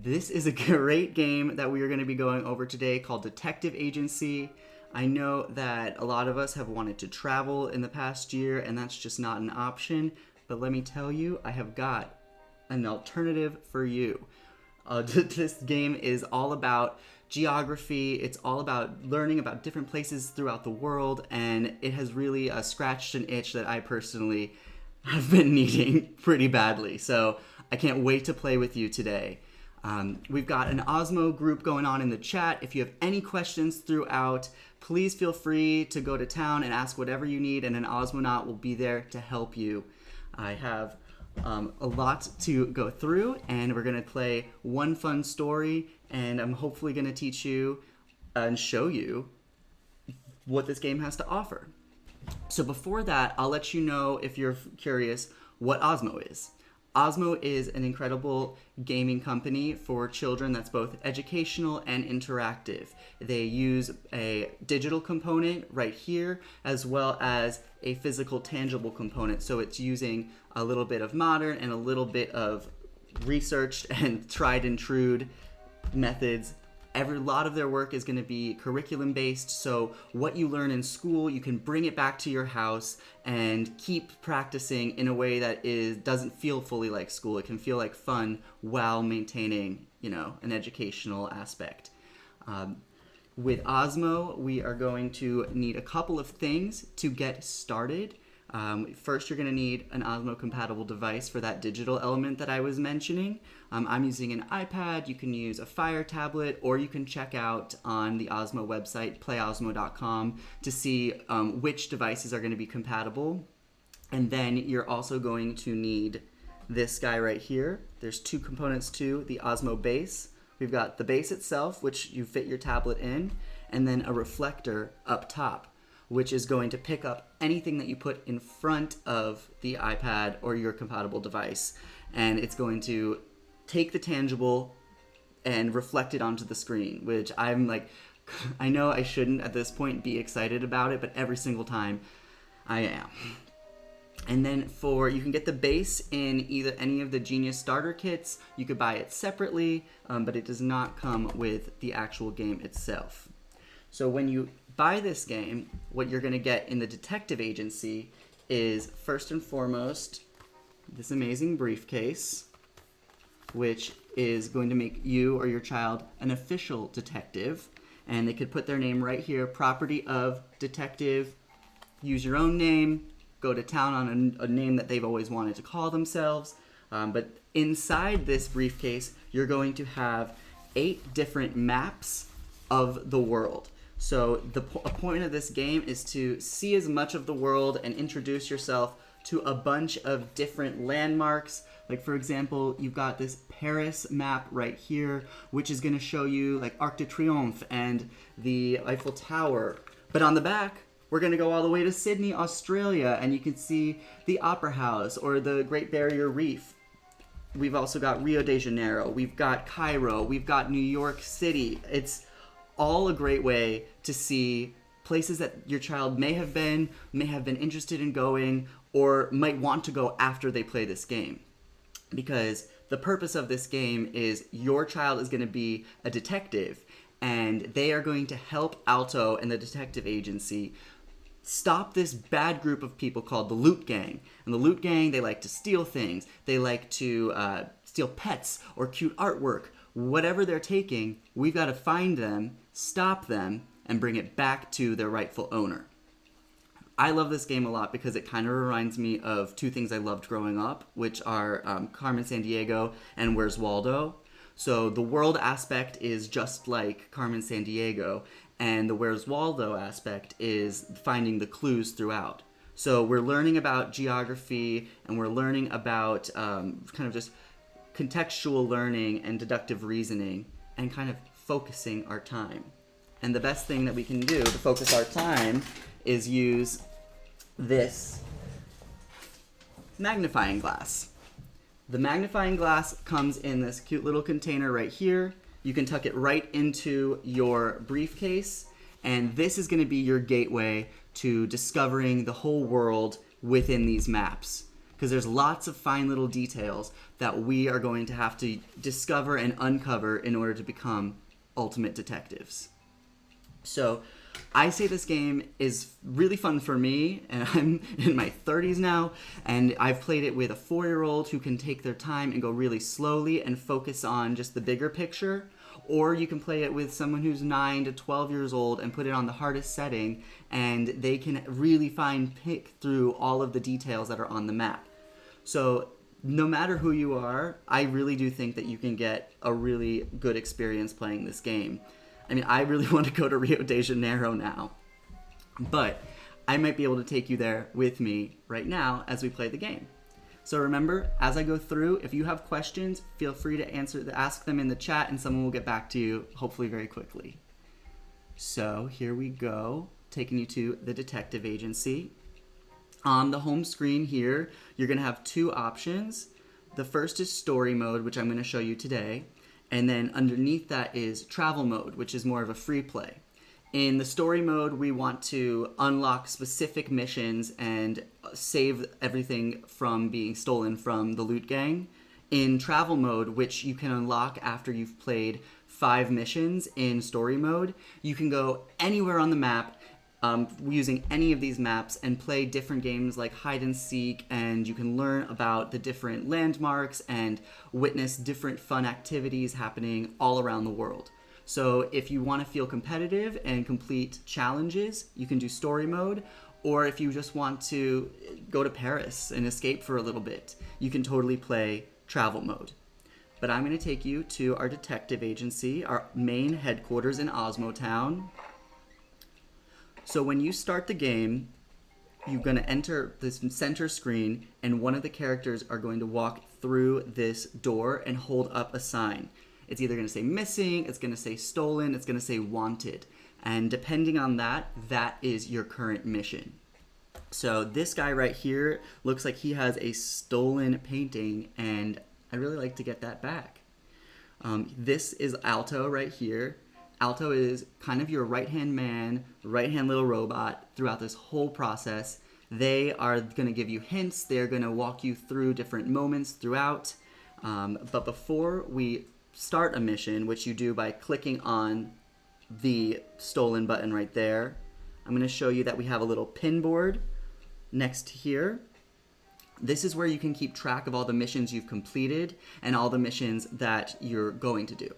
This is a great game that we are going to be going over today called Detective Agency. I know that a lot of us have wanted to travel in the past year, and that's just not an option. But let me tell you, I have got an alternative for you. This game is all about geography. It's all about learning about different places throughout the world, and it has really scratched an itch that I personally have been needing pretty badly. So I can't wait to play with you today. We've got an Osmo group going on in the chat. If you have any questions throughout, please feel free to go to town and ask whatever you need, and an Osmonaut will be there to help you. I have a lot to go through, and we're going to play one fun story, and I'm hopefully going to teach you and show you what this game has to offer. So before that, I'll let you know, if you're curious, what Osmo is. Osmo is an incredible gaming company for children that's both educational and interactive. They use a digital component right here, as well as a physical, tangible component. So it's using a little bit of modern and a little bit of researched and tried and true methods. A lot of their work is going to be curriculum based, so what you learn in school, you can bring it back to your house and keep practicing in a way that doesn't feel fully like school. It can feel like fun while maintaining, an educational aspect. With Osmo, we are going to need a couple of things to get started. First, you're going to need an Osmo compatible device for that digital element that I was mentioning. I'm using an iPad. You can use a Fire tablet, or you can check out on the Osmo website, playosmo.com, to see which devices are going to be compatible. And then you're also going to need this guy right here. There's two components to the Osmo base. We've got the base itself, which you fit your tablet in, and then a reflector up top, which is going to pick up anything that you put in front of the iPad or your compatible device. And it's going to take the tangible and reflect it onto the screen, which I'm like, I know I shouldn't at this point be excited about it, but every single time I am. And then you can get the base in either any of the Genius starter kits. You could buy it separately, but it does not come with the actual game itself. So when you buy this game, what you're going to get in the Detective Agency is, first and foremost, this amazing briefcase, which is going to make you or your child an official detective. And they could put their name right here, property of detective, use your own name, go to town on a name that they've always wanted to call themselves. But inside this briefcase, you're going to have 8 different maps of the world. So a point of this game is to see as much of the world and introduce yourself to a bunch of different landmarks. Like, for example, you've got this Paris map right here, which is going to show you like Arc de Triomphe and the Eiffel Tower. But on the back, we're going to go all the way to Sydney, Australia, and you can see the Opera House or the Great Barrier Reef. We've also got Rio de Janeiro, we've got Cairo, we've got New York City. It's all a great way to see places that your child may have been interested in going, or might want to go after they play this game. Because the purpose of this game is your child is going to be a detective, and they are going to help Alto and the Detective Agency stop this bad group of people called the Loot Gang. And the Loot Gang, they like to steal things. They like to steal pets or cute artwork. Whatever they're taking, we've got to find them, stop them, and bring it back to their rightful owner. I love this game a lot because it kind of reminds me of two things I loved growing up, which are Carmen Sandiego and Where's Waldo. So the world aspect is just like Carmen Sandiego, and the Where's Waldo aspect is finding the clues throughout. So we're learning about geography, and we're learning about kind of just contextual learning and deductive reasoning, and kind of focusing our time. And the best thing that we can do to focus our time is use this magnifying glass. The magnifying glass comes in this cute little container right here. You can tuck it right into your briefcase, and this is going to be your gateway to discovering the whole world within these maps. because there's lots of fine little details that we are going to have to discover and uncover in order to become ultimate detectives. So I say this game is really fun for me, and I'm in my 30s now, and I've played it with a 4-year-old who can take their time and go really slowly and focus on just the bigger picture. Or you can play it with someone who's 9 to 12 years old and put it on the hardest setting, and they can really pick through all of the details that are on the map. So no matter who you are, I really do think that you can get a really good experience playing this game. I mean, I really want to go to Rio de Janeiro now, but I might be able to take you there with me right now as we play the game. So remember, as I go through, if you have questions, feel free to ask them in the chat, and someone will get back to you, hopefully very quickly. So here we go, taking you to the detective agency. On the home screen here, you're going to have 2 options. The first is story mode, which I'm going to show you today. And then underneath that is travel mode, which is more of a free play. In the story mode, we want to unlock specific missions and save everything from being stolen from the loot gang. In travel mode, which you can unlock after you've played 5 missions in story mode, you can go anywhere on the map using any of these maps and play different games like hide and seek, and you can learn about the different landmarks and witness different fun activities happening all around the world. So if you want to feel competitive and complete challenges, you can do story mode, or if you just want to go to Paris and escape for a little bit, you can totally play travel mode. But I'm going to take you to our detective agency, our main headquarters in Osmo Town. So when you start the game, you're going to enter this center screen, and one of the characters are going to walk through this door and hold up a sign. It's either going to say missing, it's going to say stolen, it's going to say wanted. And depending on that, that is your current mission. So this guy right here looks like he has a stolen painting, and I'd really like to get that back. This is Alto right here. Alto is kind of your right-hand man, right-hand little robot throughout this whole process. They are going to give you hints. They're going to walk you through different moments throughout. But before we start a mission, which you do by clicking on the stolen button right there, I'm going to show you that we have a little pin board next here. This is where you can keep track of all the missions you've completed and all the missions that you're going to do.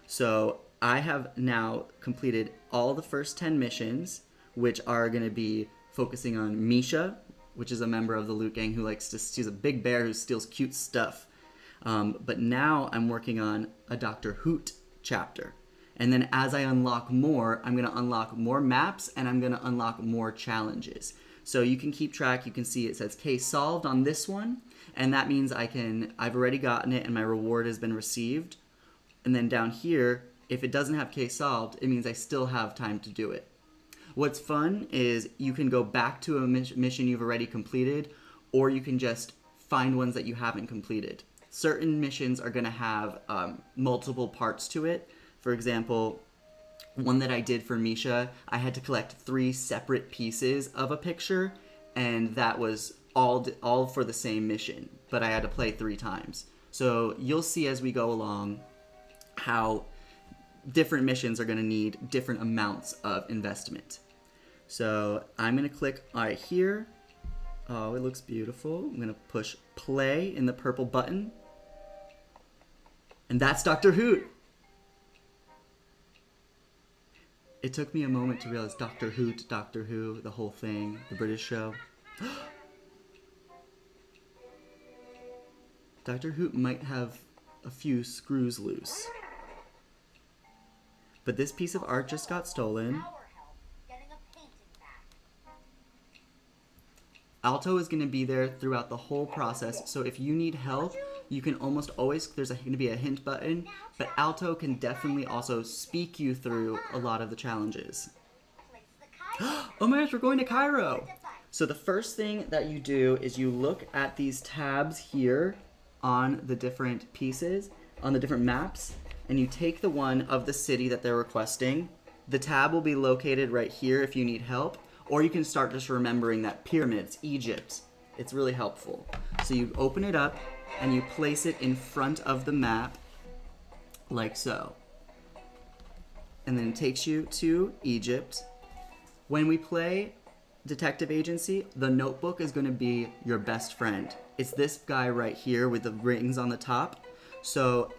So I have now completed all the first 10 missions, which are going to be focusing on Misha, which is a member of the loot gang who likes to, she's a big bear who steals cute stuff. But now I'm working on a Dr. Hoot chapter. And then as I unlock more, I'm going to unlock more maps, and I'm going to unlock more challenges. So you can keep track. You can see it says case solved on this one, and that means I've already gotten it and my reward has been received. And then down here, if it doesn't have case solved, it means I still have time to do it. What's fun is you can go back to a mission you've already completed, or you can just find ones that you haven't completed. Certain missions are going to have multiple parts to it. For example, one that I did for Misha, I had to collect 3 separate pieces of a picture, and that was all for the same mission, but I had to play 3 times. So you'll see as we go along how different missions are going to need different amounts of investment. So I'm going to click right here. Oh, it looks beautiful. I'm going to push play in the purple button. And that's Dr. Hoot. It took me a moment to realize Dr. Hoot, Doctor Who, the whole thing, the British show. Dr. Hoot might have a few screws loose. But this piece of art just got stolen. Alto is going to be there throughout the whole process, so if you need help, you can almost always, there's going to be a hint button, but Alto can definitely also speak you through a lot of the challenges. Oh my gosh, we're going to Cairo! So the first thing that you do is you look at these tabs here on the different pieces, on the different maps, and you take the one of the city that they're requesting. The tab will be located right here if you need help, or you can start just remembering that pyramids, Egypt. It's really helpful. So you open it up and you place it in front of the map, like so. And then it takes you to Egypt. When we play Detective Agency, the notebook is going to be your best friend. It's this guy right here with the rings on the top. So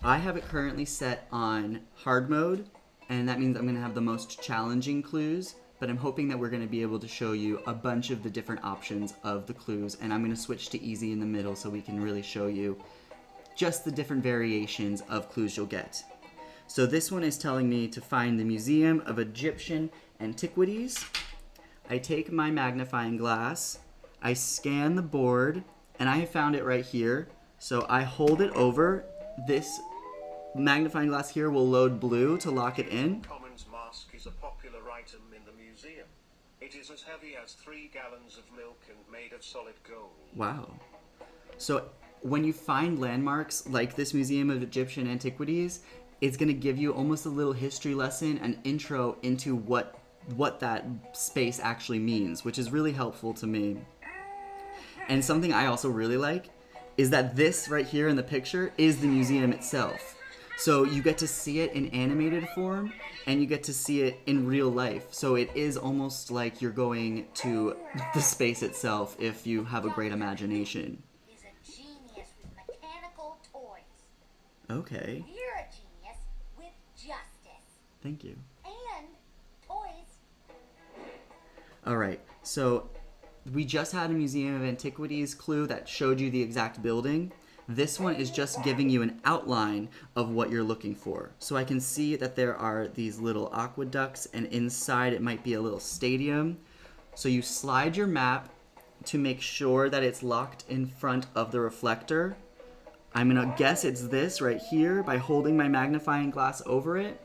I have it currently set on hard mode, and that means I'm going to have the most challenging clues, but I'm hoping that we're going to be able to show you a bunch of the different options of the clues, and I'm going to switch to easy in the middle so we can really show you just the different variations of clues you'll get. So this one is telling me to find the Museum of Egyptian Antiquities. I take my magnifying glass, I scan the board, and I have found it right here. So I hold it over. This magnifying glass here will load blue to lock it in. Commons mask is a popular item in the museum. It is as heavy as 3 gallons of milk and made of solid gold. Wow. So when you find landmarks like this Museum of Egyptian Antiquities, it's going to give you almost a little history lesson, an intro into what that space actually means, which is really helpful to me. And something I also really like is that this right here in the picture is the museum itself. So you get to see it in animated form and you get to see it in real life. So it is almost like you're going to the space itself if you have a great imagination. He's a genius with mechanical toys. Okay. You're a genius with justice. Thank you. And toys. All right, so we just had a Museum of Antiquities clue that showed you the exact building. This one is just giving you an outline of what you're looking for. So I can see that there are these little aqueducts, and inside it might be a little stadium. So you slide your map to make sure that it's locked in front of the reflector. I'm gonna guess it's this right here by holding my magnifying glass over it.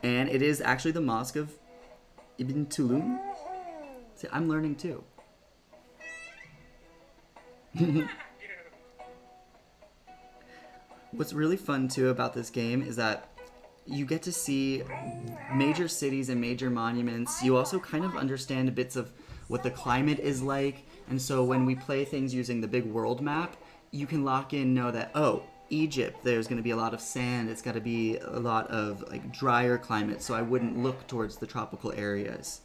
And it is actually the Mosque of Ibn Tulum. See, I'm learning too. What's really fun too about this game is that you get to see major cities and major monuments. You also kind of understand bits of what the climate is like. And so when we play things using the big world map, you can lock in, know that, oh, Egypt, there's going to be a lot of sand. It's got to be a lot of like drier climate, so I wouldn't look towards the tropical areas.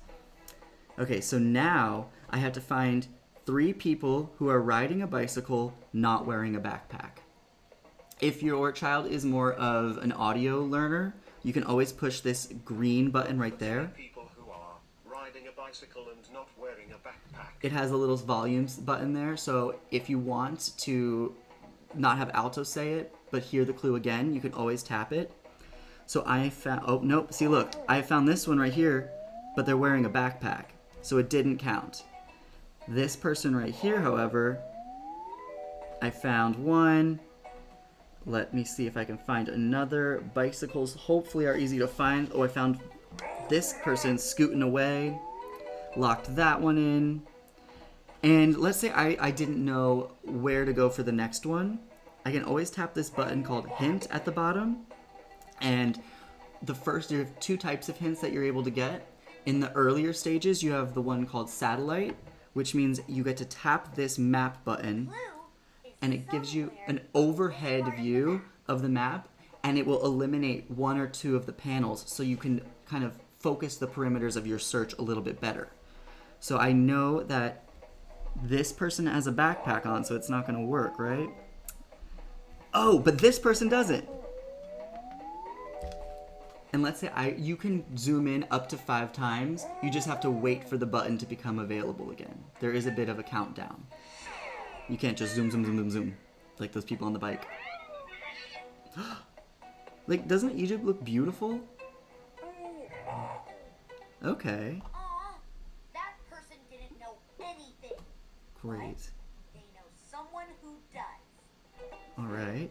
Okay, so now I have to find 3 people who are riding a bicycle not wearing a backpack. If your child is more of an audio learner, you can always push this green button right there. People who are riding a bicycle and not wearing a backpack. It has a little volume button there, so if you want to not have Alto say it, but hear the clue again, you can always tap it. So I found, oh nope, see look, I found this one right here, but they're wearing a backpack, so it didn't count. This person right here, however, I found one. Let me see if I can find another. Bicycles hopefully are easy to find. Oh, I found this person scooting away. Locked that one in. And let's say I didn't know where to go for the next one. I can always tap this button called Hint at the bottom. And the first, you have 2 types of hints that you're able to get. In the earlier stages, you have the one called Satellite, which means you get to tap this map button, and it gives you an overhead view of the map, and it will eliminate 1 or 2 of the panels so you can kind of focus the perimeters of your search a little bit better. So I know that this person has a backpack on, so it's not going to work, right? Oh, but this person doesn't. And let's say you can zoom in up to 5 times. You just have to wait for the button to become available again. There is a bit of a countdown. You can't just zoom, zoom, zoom, zoom, zoom, like those people on the bike. Like, doesn't Egypt look beautiful? Okay. Aw, that person didn't know anything. Great. They know someone who does. All right.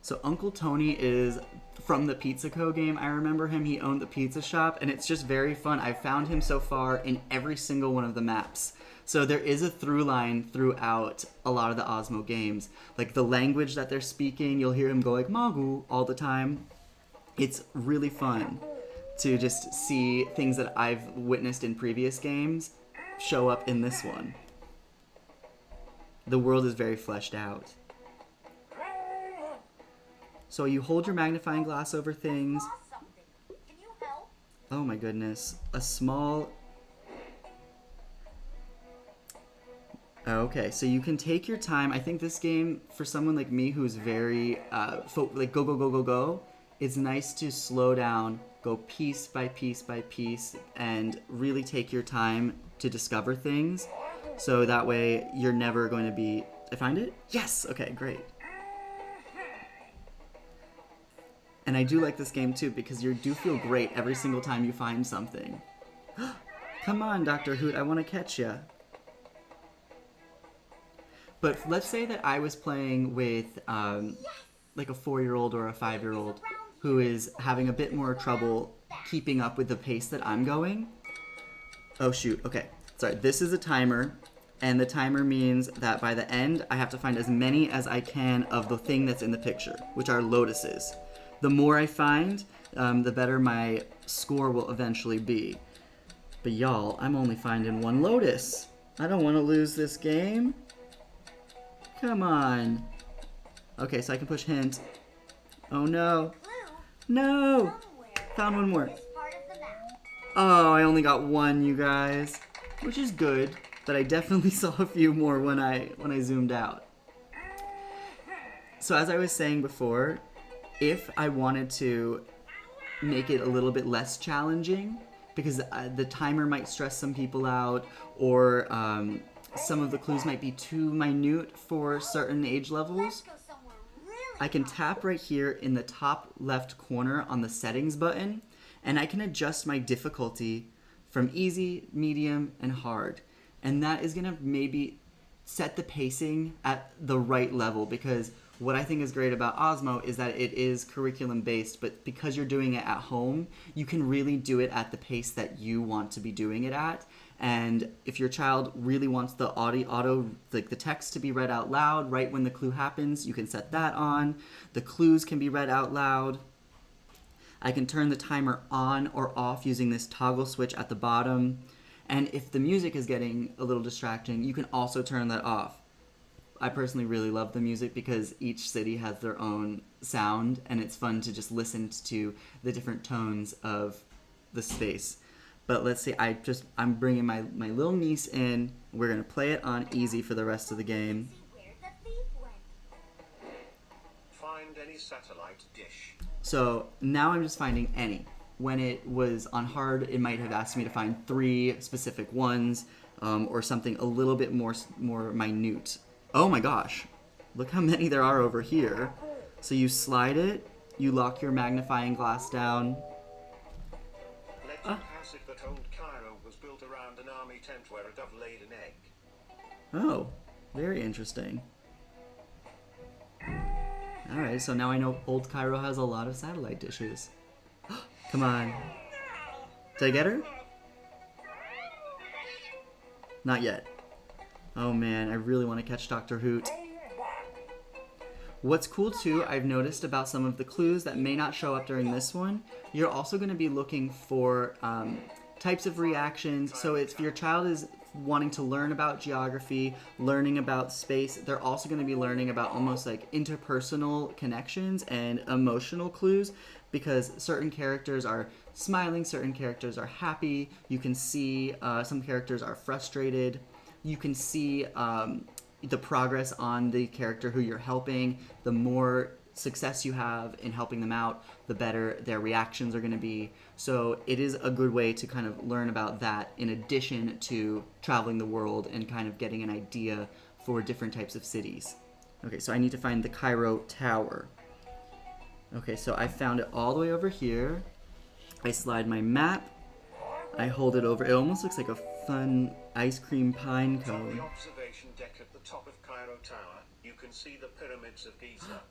So Uncle Tony is from the Pizza Co. game. I remember him. He owned the pizza shop, and it's just very fun. I've found him so far in every single one of the maps. So there is a through line throughout a lot of the Osmo games. Like the language that they're speaking, you'll hear him go like Magu all the time. It's really fun to just see things that I've witnessed in previous games show up in this one. the world is very fleshed out. So you hold your magnifying glass over things. Lost something. Can you help? Oh my goodness. A small... Okay, so you can take your time. I think this game, for someone like me who's very, like go, go, go, go, go, it's nice to slow down, go piece by piece by piece, and really take your time to discover things. So that way you're never going to be... I find it? Yes! Okay, great. And I do like this game too because you do feel great every single time you find something. Come on, Dr. Hoot, I want to catch ya. But let's say that I was playing with like a 4-year-old or a 5-year-old who is having a bit more trouble keeping up with the pace that I'm going. Oh shoot, okay. Sorry, this is a timer, and the timer means that by the end I have to find as many as I can of the thing that's in the picture, which are lotuses. The more I find, the better my score will eventually be. But y'all, I'm only finding one lotus. I don't want to lose this game. Come on. Okay, so I can push hint. Oh no. Clue No! somewhere Found one more. this part of the map. Oh, I only got one, you guys. Which is good, but I definitely saw a few more when I zoomed out. So as I was saying before, if I wanted to make it a little bit less challenging, because the timer might stress some people out, or some of the clues might be too minute for certain age levels, Let's go somewhere really I can tap right here in the top left corner on the settings button, and I can adjust my difficulty from easy, medium, and hard. And that is gonna maybe set the pacing at the right level, because what I think is great about Osmo is that it is curriculum based, but because you're doing it at home, you can really do it at the pace that you want to be doing it at. And if your child really wants the like the text to be read out loud right when the clue happens, you can set that on. The clues can be read out loud. I can turn the timer on or off using this toggle switch at the bottom. And if the music is getting a little distracting, you can also turn that off. I personally really love the music because each city has their own sound, and it's fun to just listen to the different tones of the space. But let's see, I'm bringing my little niece in. We're gonna play it on easy for the rest of the game. see where the thief went. Find any satellite dish. So now I'm just finding any. When it was on hard, it might have asked me to find 3 specific ones, or something a little bit more minute. Oh my gosh, look how many there are over here. So you slide it, you lock your magnifying glass down. Legend has it that old Cairo was built around an army tent where a dove laid an egg. Oh, very interesting. Alright, so now I know Old Cairo has a lot of satellite dishes. Come on. Did I get her? Not yet. Oh man, I really want to catch Dr. Hoot. What's cool too, I've noticed about some of the clues that may not show up during this one, you're also going to be looking for types of reactions. So if your child is wanting to learn about geography, learning about space, they're also going to be learning about almost like interpersonal connections and emotional clues, because certain characters are smiling, certain characters are happy. You can see some characters are frustrated. You can see the progress on the character who you're helping. The more success you have in helping them out, the better their reactions are going to be. So it is a good way to kind of learn about that in addition to traveling the world and kind of getting an idea for different types of cities. Okay, so I need to find the Cairo Tower. Okay, so I found it all the way over here. I slide my map. I hold it over. It almost looks like a fun ice cream pine On cone. the observation deck at the top of Cairo Tower, you can see the pyramids of Giza.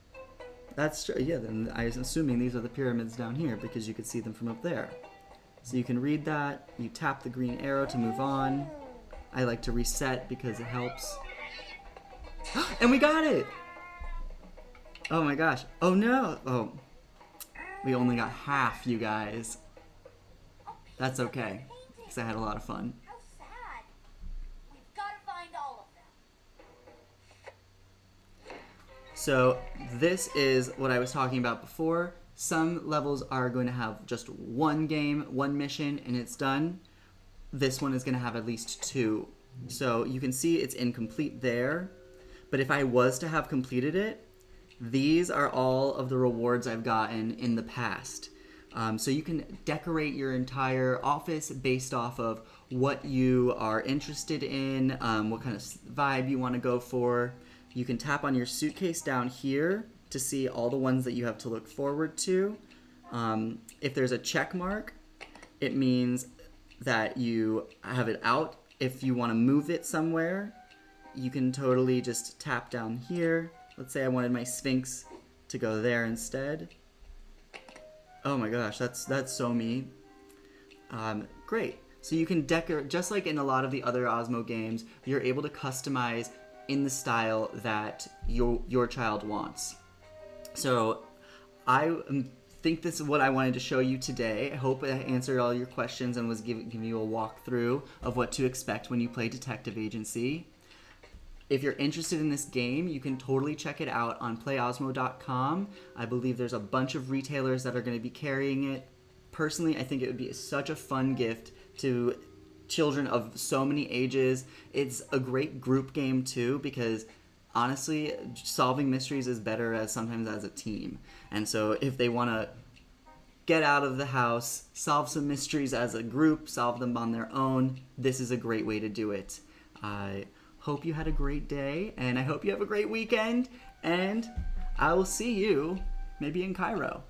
That's true. Yeah, then I was assuming these are the pyramids down here because you could see them from up there. So you can read that. You tap the green arrow to move on. I like to reset because it helps. And we got it! Oh my gosh. Oh no! Oh. We only got half, you guys. That's okay, because I had a lot of fun. How sad. We've got to find all of them. So this is what I was talking about before. Some levels are going to have just one game, one mission, and it's done. This one is going to have at least two. So you can see it's incomplete there. But if I was to have completed it, these are all of the rewards I've gotten in the past. So you can decorate your entire office based off of what you are interested in, what kind of vibe you want to go for. You can tap on your suitcase down here to see all the ones that you have to look forward to. If there's a check mark, it means that you have it out. If you want to move it somewhere, you can totally just tap down here. Let's say I wanted my Sphinx to go there instead. Oh my gosh, that's so me. Great. So you can decorate, just like in a lot of the other Osmo games, you're able to customize in the style that your child wants. So I think this is what I wanted to show you today. I hope I answered all your questions and was giving you a walkthrough of what to expect when you play Detective Agency. If you're interested in this game, you can totally check it out on playosmo.com. I believe there's a bunch of retailers that are going to be carrying it. Personally, I think it would be such a fun gift to children of so many ages. It's a great group game too, because honestly, solving mysteries is better as sometimes as a team. And so if they want to get out of the house, solve some mysteries as a group, solve them on their own, this is a great way to do it. I hope you had a great day, and I hope you have a great weekend, and I will see you maybe in Cairo.